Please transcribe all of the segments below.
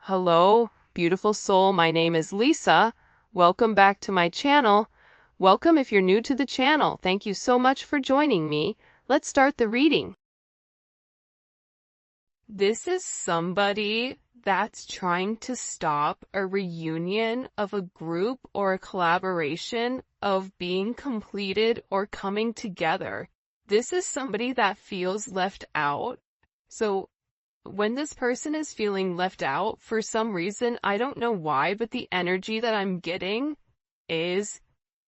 Hello, beautiful soul. My name is Lisa. Welcome back to my channel. Welcome if you're new to the channel. Thank you so much for joining me. Let's start the reading. This is somebody that's trying to stop a reunion of a group or a collaboration of being completed or coming together. This is somebody that feels left out. So when this person is feeling left out, for some reason, I don't know why, but the energy that I'm getting is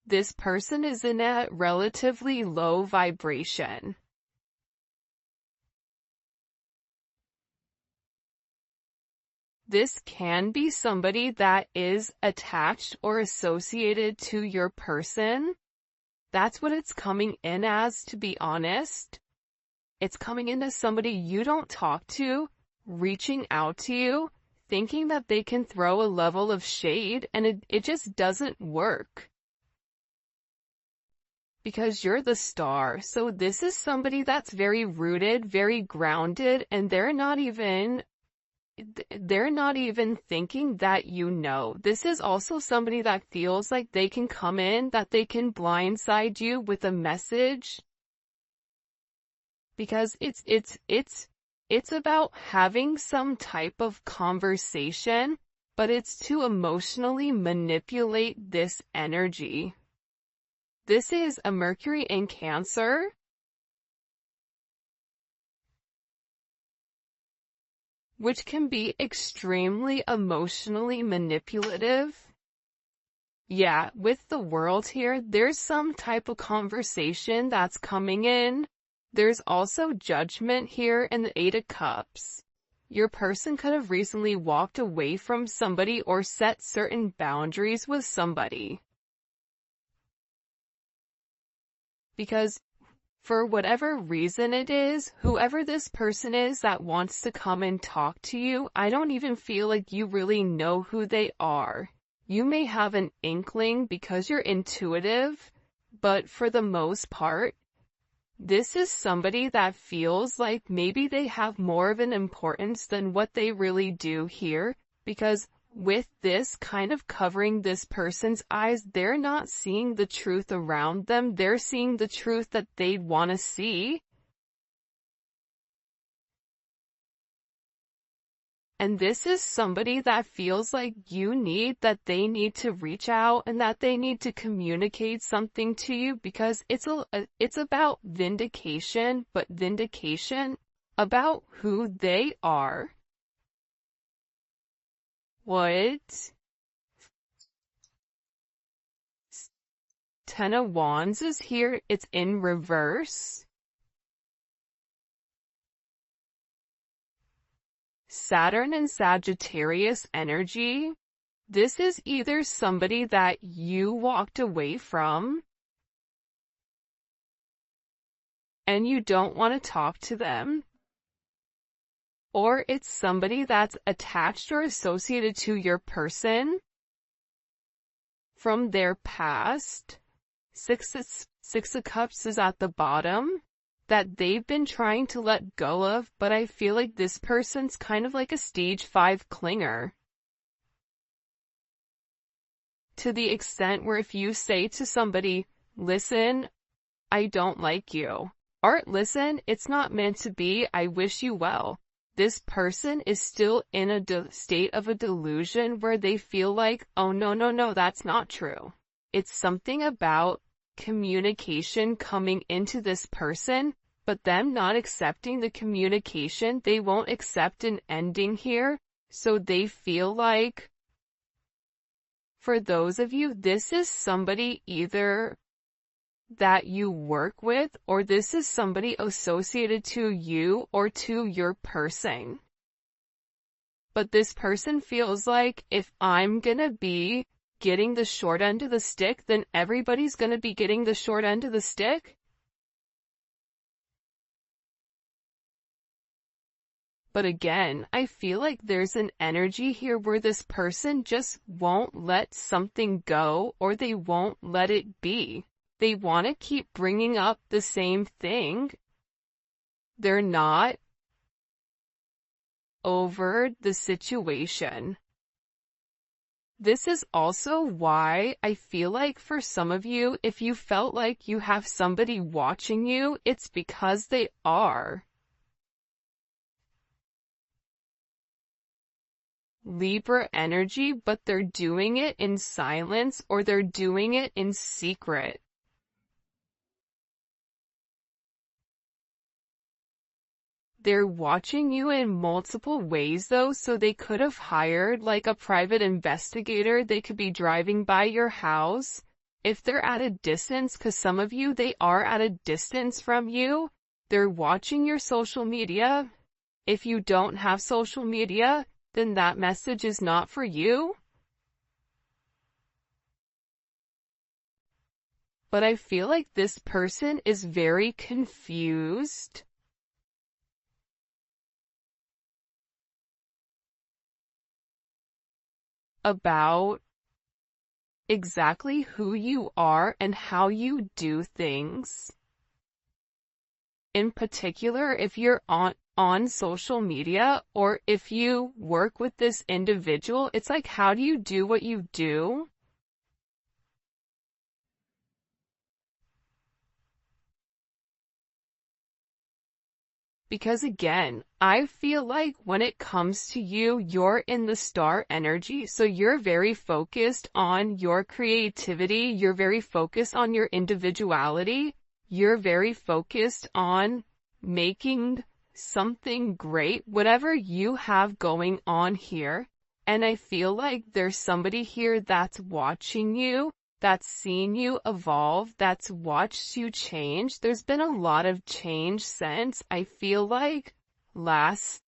this person is in a relatively low vibration. This can be somebody that is attached or associated to your person. That's what it's coming in as, to be honest. It's coming in as somebody you don't talk to, reaching out to you, thinking that they can throw a level of shade, and it just doesn't work. Because you're the star. So this is somebody that's very rooted, very grounded, and they're not even thinking that you know. This is also somebody that feels like they can come in, that they can blindside you with a message. Because it's about having some type of conversation, but it's to emotionally manipulate this energy. This is a Mercury in Cancer. Which can be extremely emotionally manipulative. Yeah, with the world here, there's some type of conversation that's coming in. There's also judgment here in the Eight of Cups. Your person could have recently walked away from somebody or set certain boundaries with somebody. Because for whatever reason it is, whoever this person is that wants to come and talk to you, I don't even feel like you really know who they are. You may have an inkling because you're intuitive, but for the most part, this is somebody that feels like maybe they have more of an importance than what they really do here, because with this kind of covering this person's eyes, they're not seeing the truth around them. They're seeing the truth that they want to see. And this is somebody that feels like that they need to reach out and that they need to communicate something to you, because it's about vindication, but vindication about who they are. What? Ten of Wands is here. It's in reverse. Saturn and Sagittarius energy. This is either somebody that you walked away from and you don't want to talk to them, or it's somebody that's attached or associated to your person from their past. Six of Cups is at the bottom, that they've been trying to let go of, but I feel like this person's kind of like a stage 5 clinger. To the extent where if you say to somebody, listen, I don't like you, or listen, it's not meant to be, I wish you well, this person is still in a state of a delusion where they feel like, oh no, that's not true. It's something about communication coming into this person, but them not accepting the communication. They won't accept an ending here, so they feel like, for those of you, this is somebody either that you work with, or this is somebody associated to you or to your person. But this person feels like, if I'm gonna be getting the short end of the stick, then everybody's gonna be getting the short end of the stick. But again, I feel like there's an energy here where this person just won't let something go, or they won't let it be. They want to keep bringing up the same thing. They're not over the situation. This is also why I feel like for some of you, if you felt like you have somebody watching you, it's because they are. Libra energy, but they're doing it in silence or they're doing it in secret. They're watching you in multiple ways though, so they could have hired like a private investigator. They could be driving by your house. If they're at a distance, because some of you, they are at a distance from you, they're watching your social media. If you don't have social media, then that message is not for you. But I feel like this person is very confused about exactly who you are and how you do things. In particular, if you're on social media or if you work with this individual, it's like, how do you do what you do? Because again, I feel like when it comes to you, you're in the star energy, so you're very focused on your creativity, you're very focused on your individuality, you're very focused on making something great, whatever you have going on here. And I feel like there's somebody here that's watching you, that's seen you evolve, that's watched you change. There's been a lot of change since, I feel like, last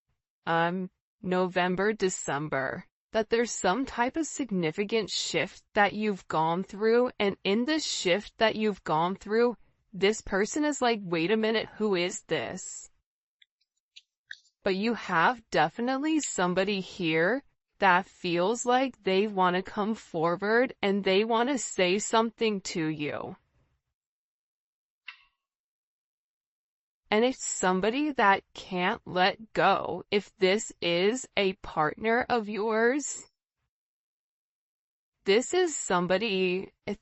November, December, that there's some type of significant shift that you've gone through, and in this shift that you've gone through, this person is like, wait a minute, who is this? But you have definitely somebody here that feels like they want to come forward and they want to say something to you. And it's somebody that can't let go. If this is a partner of yours, this is somebody, it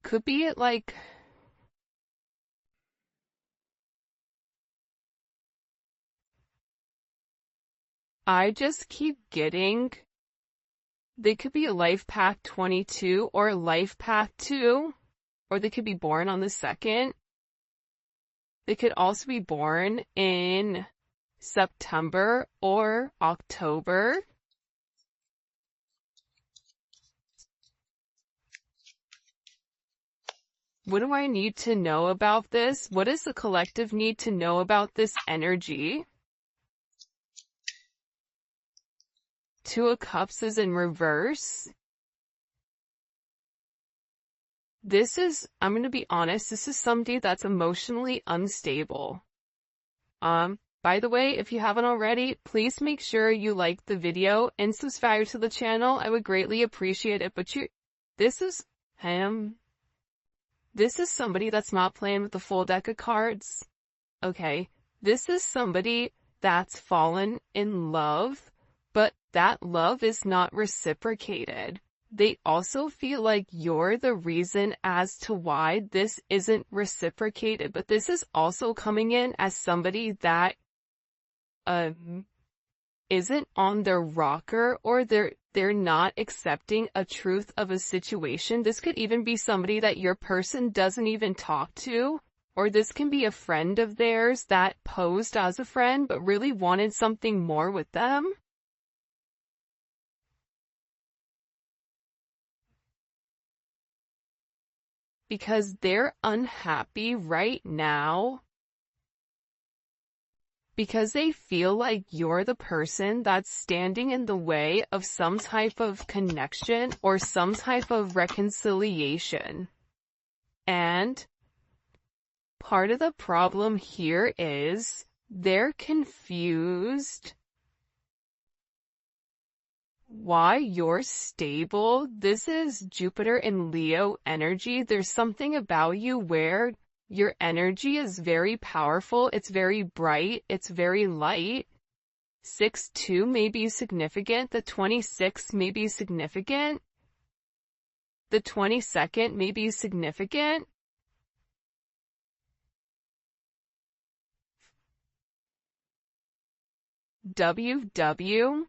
could be like, I just keep getting, they could be a life path 22 or life path 2, or they could be born on the 2nd. They could also be born in September or October. What do I need to know about this? What does the collective need to know about this energy? Two of Cups is in reverse. This is, I'm going to be honest, this is somebody that's emotionally unstable. By the way, if you haven't already, please make sure you like the video and subscribe to the channel. I would greatly appreciate it. But this is him. This is somebody that's not playing with the full deck of cards. Okay. This is somebody that's fallen in love, but that love is not reciprocated. They also feel like you're the reason as to why this isn't reciprocated, but this is also coming in as somebody that isn't on their rocker, or they're not accepting a truth of a situation. This could even be somebody that your person doesn't even talk to, or this can be a friend of theirs that posed as a friend but really wanted something more with them. Because they're unhappy right now because they feel like you're the person that's standing in the way of some type of connection or some type of reconciliation. And part of the problem here is they're confused why you're stable. This is Jupiter in Leo energy. There's something about you where Your energy is very powerful, it's very bright, it's very light. 6-2 may be significant, the 26 may be significant, the 22nd may be significant. WW.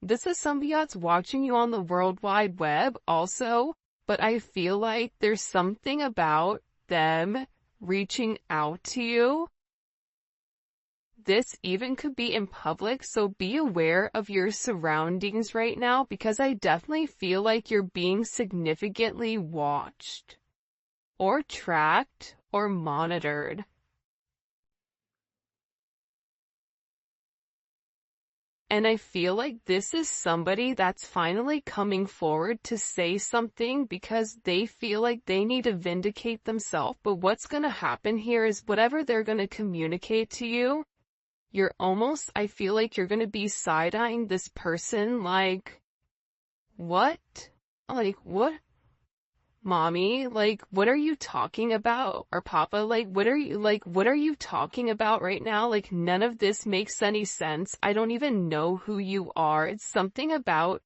This is somebody that's watching you on the World Wide Web also, but I feel like there's something about them reaching out to you. This even could be in public, so be aware of your surroundings right now, because I definitely feel like you're being significantly watched, or tracked, or monitored. And I feel like this is somebody that's finally coming forward to say something because they feel like they need to vindicate themselves. But what's going to happen here is whatever they're going to communicate to you, I feel like you're going to be side-eyeing this person like, what? Like, what? Mommy, like, what are you talking about? Or Papa, like, what are you talking about right now? Like, none of this makes any sense. I don't even know who you are. It's something about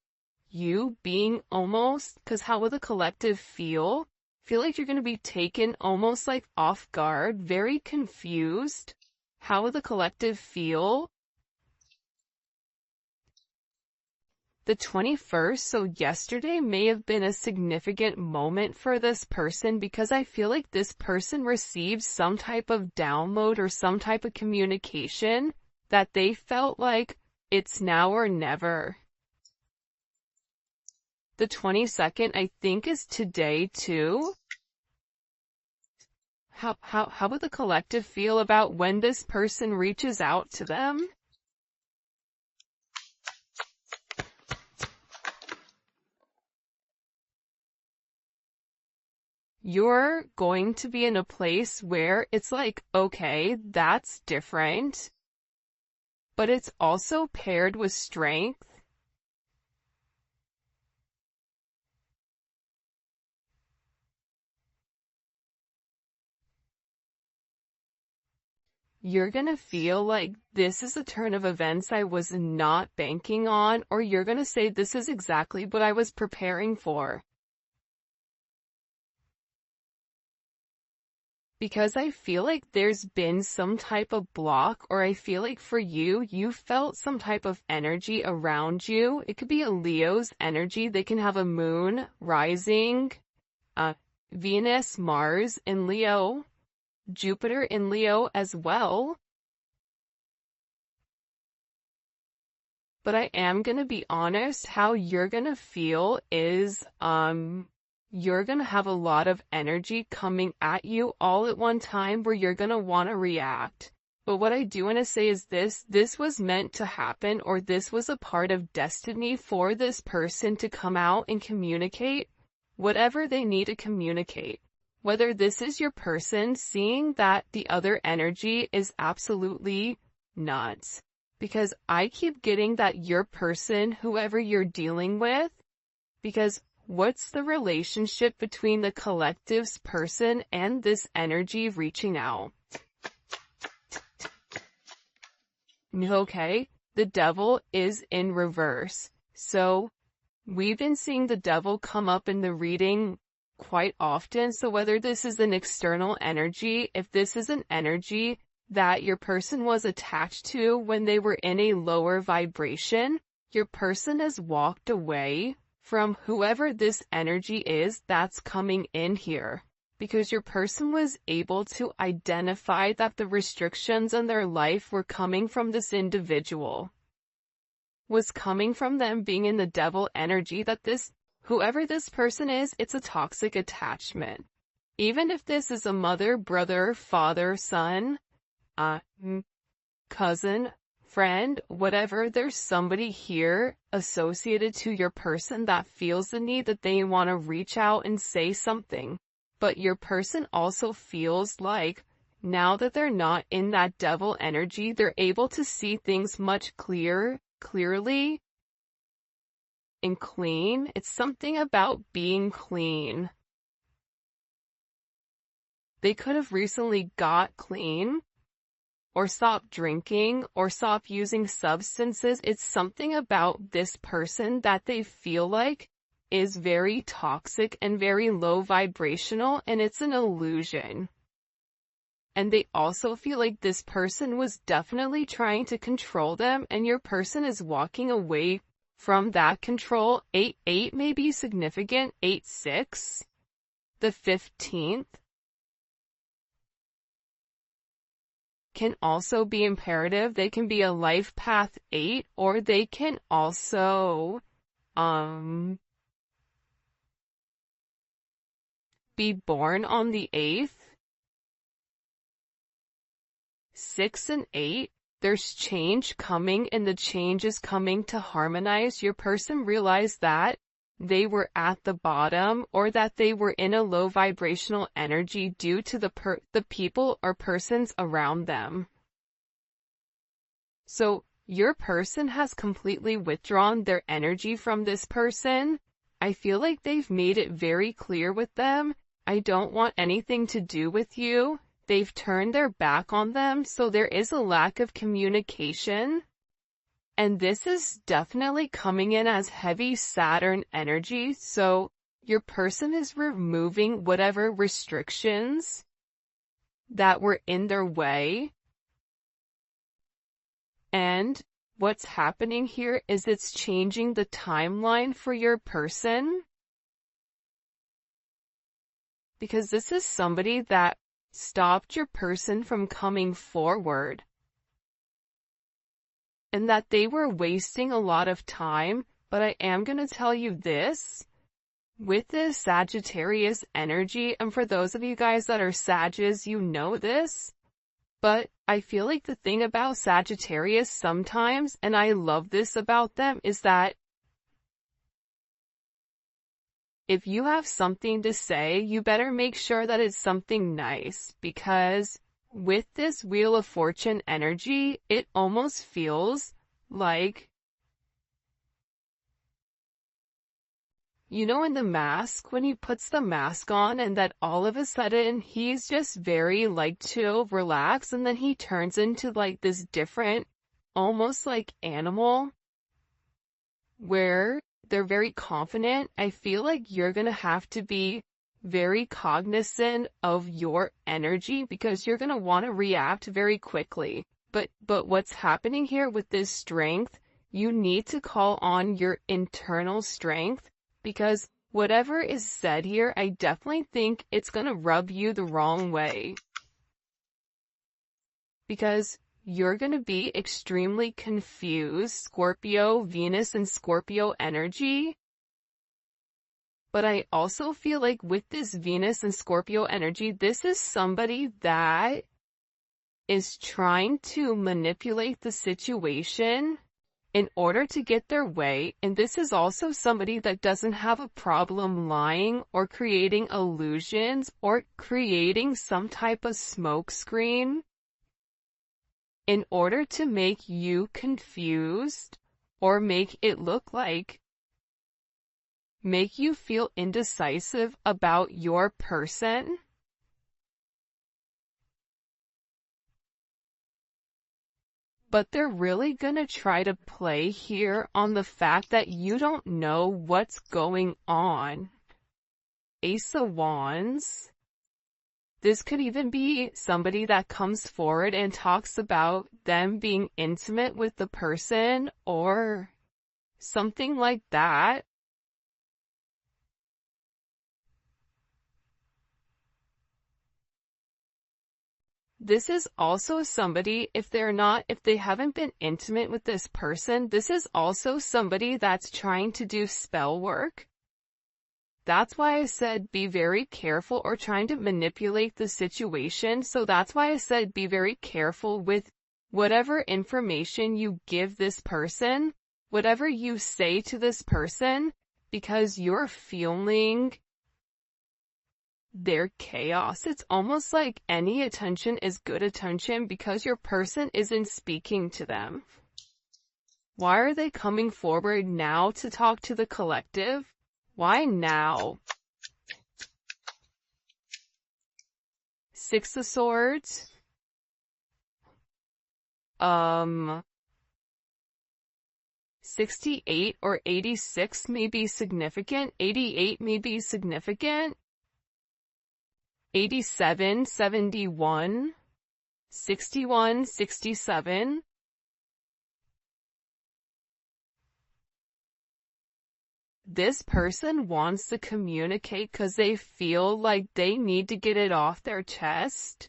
you being almost, because how will the collective feel? Feel like you're going to be taken almost like off guard, very confused. How will the collective feel? The 21st, so yesterday may have been a significant moment for this person because I feel like this person received some type of download or some type of communication that they felt like it's now or never. The 22nd, I think, is today too. How would the collective feel about when this person reaches out to them? You're going to be in a place where it's like, okay, that's different, but it's also paired with strength. You're gonna feel like this is a turn of events I was not banking on, or you're gonna say this is exactly what I was preparing for. Because I feel like there's been some type of block, or I feel like for you, you felt some type of energy around you. It could be a Leo's energy. They can have a moon, rising, Venus, Mars in Leo, Jupiter in Leo as well. But I am going to be honest, how you're going to feel is, you're going to have a lot of energy coming at you all at one time where you're going to want to react. But what I do want to say is this was meant to happen, or this was a part of destiny for this person to come out and communicate whatever they need to communicate. Whether this is your person seeing that the other energy is absolutely nuts. Because I keep getting that your person, whoever you're dealing with, because what's the relationship between the collective's person and this energy reaching out? Okay, the devil is in reverse. So we've been seeing the devil come up in the reading quite often. So whether this is an external energy, if this is an energy that your person was attached to when they were in a lower vibration, your person has walked away from whoever this energy is that's coming in here, because your person was able to identify that the restrictions in their life were coming from this individual, was coming from them being in the devil energy, that whoever this person is, it's a toxic attachment. Even if this is a mother, brother, father, son, cousin, friend, whatever, there's somebody here associated to your person that feels the need that they want to reach out and say something. But your person also feels like now that they're not in that devil energy, they're able to see things much clearly and clean. It's something about being clean. They could have recently got clean, or stopped drinking, or stopped using substances. It's something about this person that they feel like is very toxic and very low vibrational, and it's an illusion. And they also feel like this person was definitely trying to control them, and your person is walking away from that control. 8-8 may be significant. 8-6, the 15th, can also be imperative. They can be a life path 8, or they can also be born on the 8th. 6 and 8, there's change coming, and the change is coming to harmonize. Your person realized that they were at the bottom, or that they were in a low vibrational energy due to the people or persons around them. So your person has completely withdrawn their energy from this person. I feel like they've made it very clear with them, I don't want anything to do with you. They've turned their back on them, so there is a lack of communication. And this is definitely coming in as heavy Saturn energy, so your person is removing whatever restrictions that were in their way. And what's happening here is it's changing the timeline for your person. Because this is somebody that stopped your person from coming forward. And that they were wasting a lot of time, but I am going to tell you this. With this Sagittarius energy, and for those of you guys that are Sagittarius, you know this, but I feel like the thing about Sagittarius sometimes, and I love this about them, is that if you have something to say, you better make sure that it's something nice, because with this Wheel of Fortune energy, it almost feels like, you know, in The Mask, when he puts the mask on and that all of a sudden he's just very like chill, relaxed, and then he turns into like this different, almost like animal, where they're very confident. I feel like you're gonna have to be very cognizant of your energy, because you're going to want to react very quickly. But what's happening here with this strength, you need to call on your internal strength, because whatever is said here, I definitely think it's going to rub you the wrong way. Because you're going to be extremely confused, Scorpio, Venus and Scorpio energy. But I also feel like with this Venus and Scorpio energy, this is somebody that is trying to manipulate the situation in order to get their way. And this is also somebody that doesn't have a problem lying or creating illusions or creating some type of smokescreen in order to make you confused or make it look like, make you feel indecisive about your person. But they're really gonna try to play here on the fact that you don't know what's going on. Ace of Wands. This could even be somebody that comes forward and talks about them being intimate with the person or something like that. This is also somebody, if they haven't been intimate with this person, this is also somebody that's trying to do spell work. That's why I said be very careful, or trying to manipulate the situation. So that's why I said be very careful with whatever information you give this person, whatever you say to this person, because you're feeling their chaos. It's almost like any attention is good attention because your person isn't speaking to them. Why are they coming forward now to talk to the collective? Why now? Six of Swords. 68 or 86 may be significant. 88 may be significant. 87, 71, 61, 67. This person wants to communicate because they feel like they need to get it off their chest.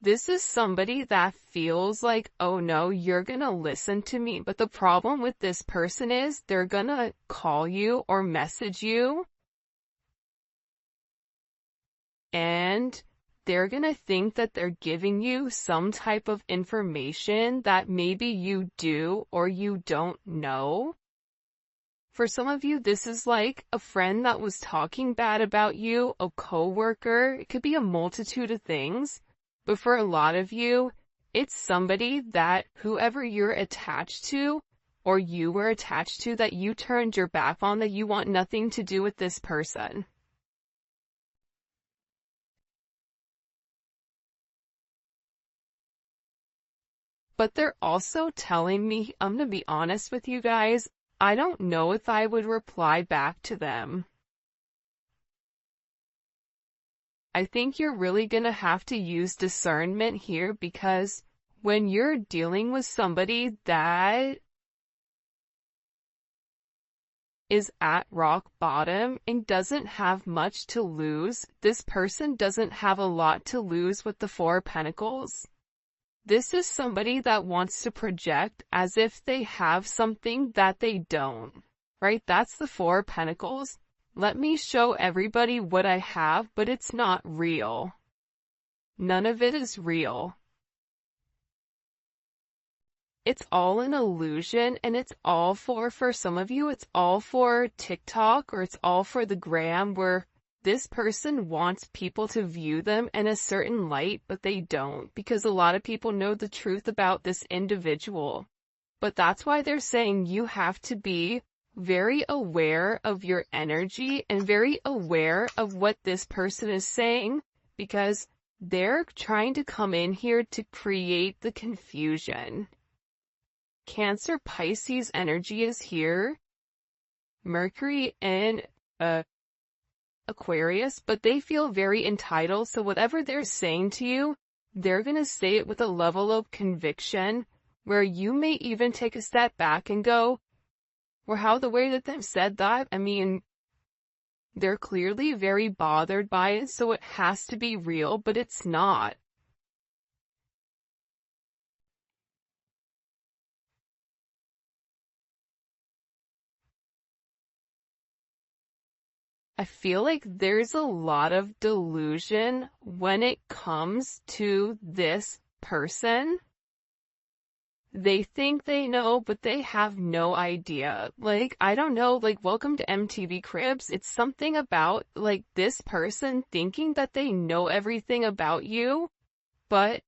This is somebody that feels like, oh no, you're gonna listen to me. But the problem with this person is they're gonna call you or message you, and they're gonna think that they're giving you some type of information that maybe you do or you don't know. For some of you, this is like a friend that was talking bad about you, a coworker. It could be a multitude of things. But for a lot of you, it's somebody that whoever you're attached to or you were attached to that you turned your back on, that you want nothing to do with this person. But they're also telling me, I'm gonna be honest with you guys, I don't know if I would reply back to them. I think you're really gonna have to use discernment here, because when you're dealing with somebody that is at rock bottom and doesn't have much to lose, this person doesn't have a lot to lose with the Four of Pentacles. This is somebody that wants to project as if they have something that they don't, right? That's the Four of Pentacles. Let me show everybody what I have, but it's not real. None of it is real. It's all an illusion, and it's all for some of you, it's all for TikTok, or it's all for the gram, where this person wants people to view them in a certain light, but they don't, because a lot of people know the truth about this individual. But that's why they're saying you have to be very aware of your energy and very aware of what this person is saying, because they're trying to come in here to create the confusion. Cancer, Pisces energy is here. Mercury and Aquarius, but they feel very entitled, so whatever they're saying to you, they're gonna say it with a level of conviction, where you may even take a step back and go, well, how the way that they've said that, I mean, they're clearly very bothered by it, so it has to be real, but it's not. I feel like there's a lot of delusion when it comes to this person. They think they know, but they have no idea. Like, I don't know, like, welcome to MTV Cribs. It's something about, like, this person thinking that they know everything about you, but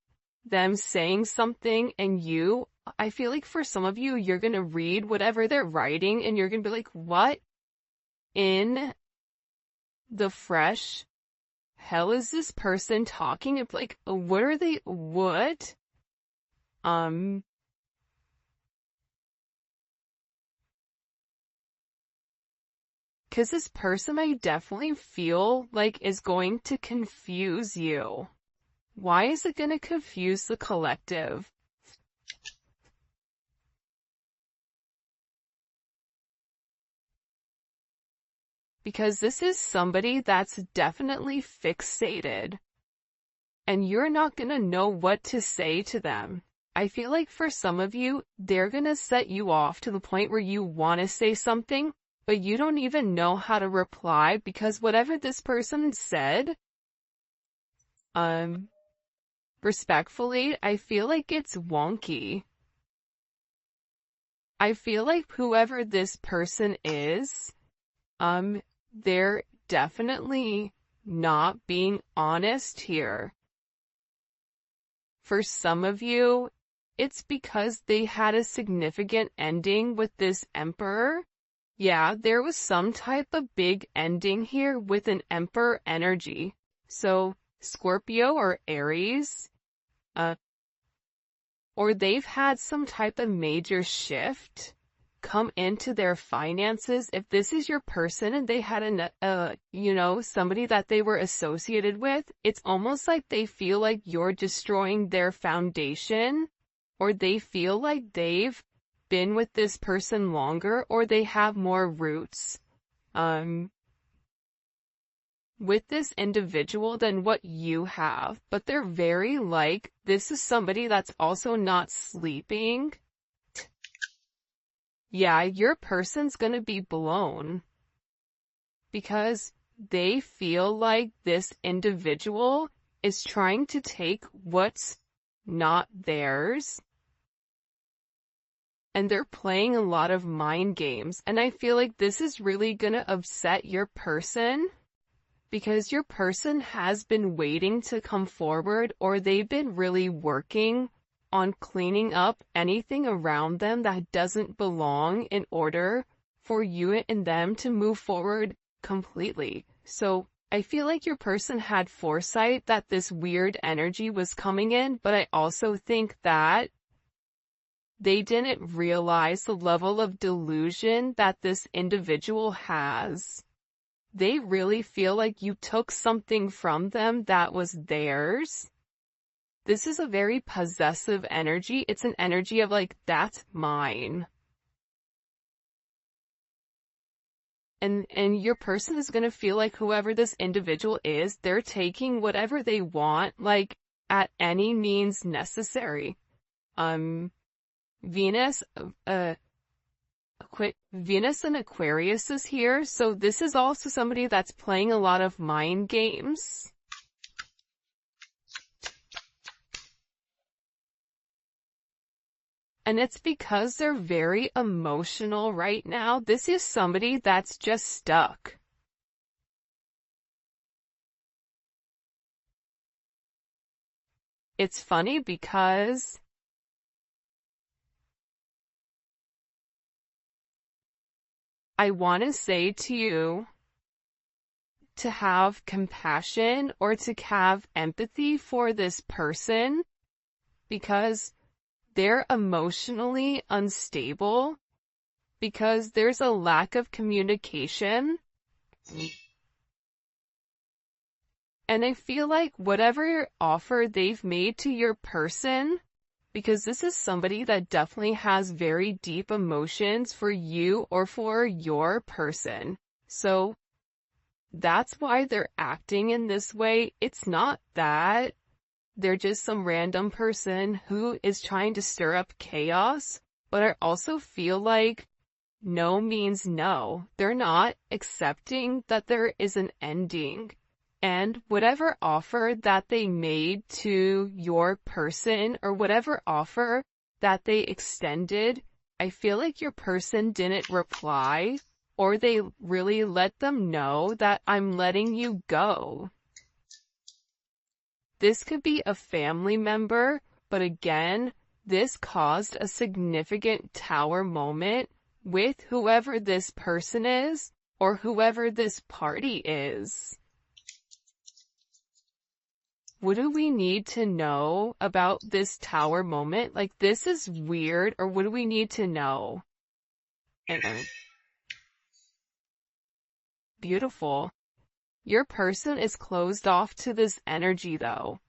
them saying something and you, I feel like for some of you, you're gonna read whatever they're writing and you're gonna be like, what in the fresh hell is this person talking? It's like, what are they, what? Because this person I definitely feel like is going to confuse you. Why is it going to confuse the collective? Because this is somebody that's definitely fixated, and you're not going to know what to say to them. I feel like for some of you, they're going to set you off to the point where you want to say something, but you don't even know how to reply, because whatever this person said, respectfully, I feel like it's wonky. I feel like whoever this person is, they're definitely not being honest here. For some of you, it's because they had a significant ending with this emperor. Yeah, there was some type of big ending here with an emperor energy. So Scorpio or Aries, or they've had some type of major shift come into their finances. If this is your person and they had somebody that they were associated with, it's almost like they feel like you're destroying their foundation, or they feel like they've been with this person longer, or they have more roots with this individual than what you have. But they're very like, this is somebody that's also not sleeping. Yeah, your person's gonna be blown because they feel like this individual is trying to take what's not theirs, and they're playing a lot of mind games. And I feel like this is really gonna upset your person because your person has been waiting to come forward, or they've been really working on cleaning up anything around them that doesn't belong in order for you and them to move forward completely. So I feel like your person had foresight that this weird energy was coming in, but I also think that they didn't realize the level of delusion that this individual has. They really feel like you took something from them that was theirs. This is a very possessive energy. It's an energy of like, that's mine. And your person is going to feel like whoever this individual is, they're taking whatever they want, like, at any means necessary. Venus and Aquarius is here, so this is also somebody that's playing a lot of mind games. And it's because they're very emotional right now. This is somebody that's just stuck. It's funny because I want to say to you to have compassion or to have empathy for this person, because they're emotionally unstable, because there's a lack of communication. And I feel like whatever offer they've made to your person, because this is somebody that definitely has very deep emotions for you or for your person. So that's why they're acting in this way. It's not that they're just some random person who is trying to stir up chaos, but I also feel like no means no. They're not accepting that there is an ending. And whatever offer that they made to your person, or whatever offer that they extended, I feel like your person didn't reply, or they really let them know that I'm letting you go. This could be a family member, but again, this caused a significant tower moment with whoever this person is, or whoever this party is. What do we need to know about this tower moment? Like, this is weird, or what do we need to know? Beautiful. Your person is closed off to this energy though.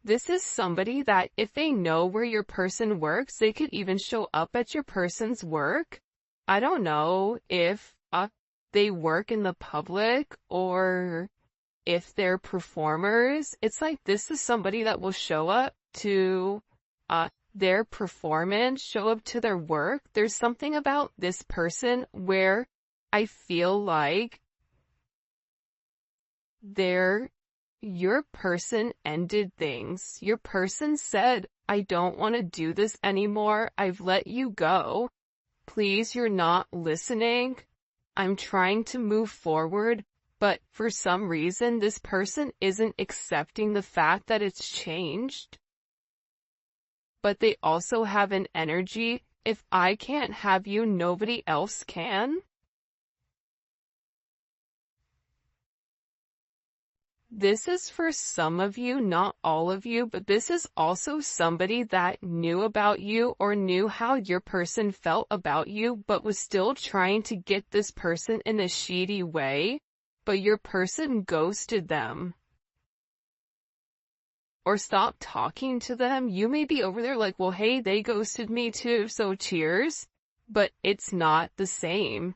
This is somebody that if they know where your person works, they could even show up at your person's work. I don't know if they work in the public or if they're performers. It's like this is somebody that will show up to their performance, show up to their work. There's something about this person where I feel like your person ended things. Your person said, I don't want to do this anymore. I've let you go. Please, you're not listening. I'm trying to move forward, but for some reason, this person isn't accepting the fact that it's changed. But they also have an energy, if I can't have you, nobody else can. This is for some of you, not all of you, but this is also somebody that knew about you or knew how your person felt about you, but was still trying to get this person in a shady way, but your person ghosted them. Or stopped talking to them. You may be over there like, well, hey, they ghosted me too, so cheers. But it's not the same.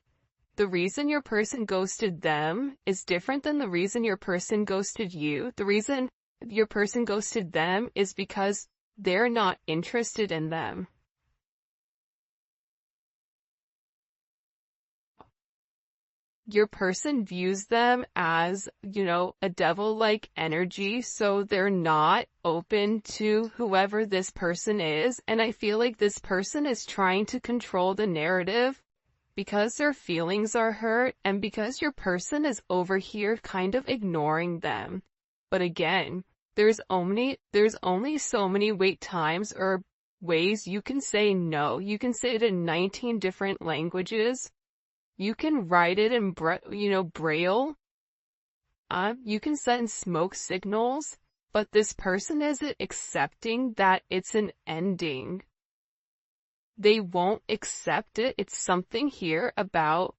The reason your person ghosted them is different than the reason your person ghosted you. The reason your person ghosted them is because they're not interested in them. Your person views them as, a devil-like energy, so they're not open to whoever this person is. And I feel like this person is trying to control the narrative because their feelings are hurt and because your person is over here kind of ignoring them. But again, there's only so many wait times or ways you can say no. You can say it in 19 different languages. You can write it in Braille. You can send smoke signals, but this person isn't accepting that it's an ending. They won't accept it. It's something here about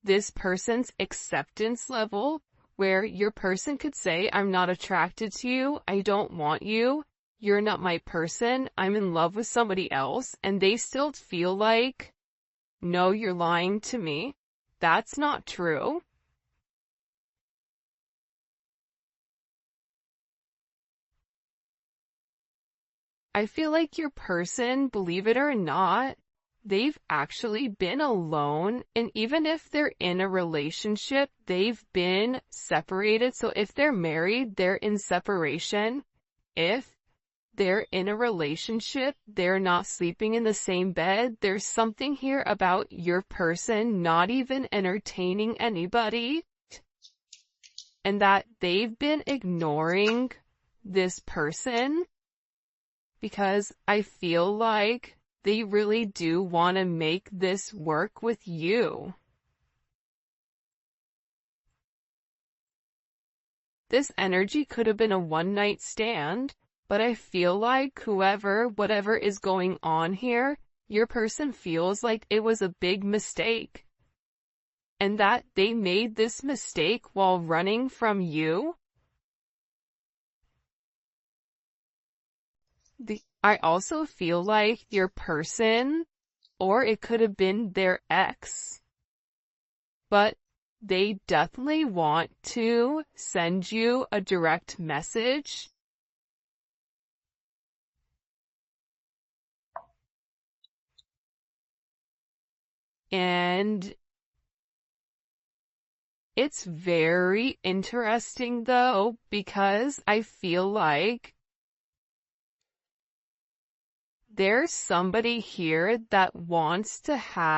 this person's acceptance level where your person could say, I'm not attracted to you. I don't want you. You're not my person. I'm in love with somebody else. And they still feel like, no, you're lying to me. That's not true. I feel like your person, believe it or not, they've actually been alone, and even if they're in a relationship, they've been separated. So if they're married, they're in separation. If they're in a relationship, they're not sleeping in the same bed. There's something here about your person not even entertaining anybody, and that they've been ignoring this person because I feel like they really do want to make this work with you. This energy could have been a one-night stand, but I feel like whatever is going on here, your person feels like it was a big mistake. And that they made this mistake while running from you. I also feel like your person, or it could have been their ex, but they definitely want to send you a direct message. And it's very interesting though, because I feel like there's somebody here that wants to have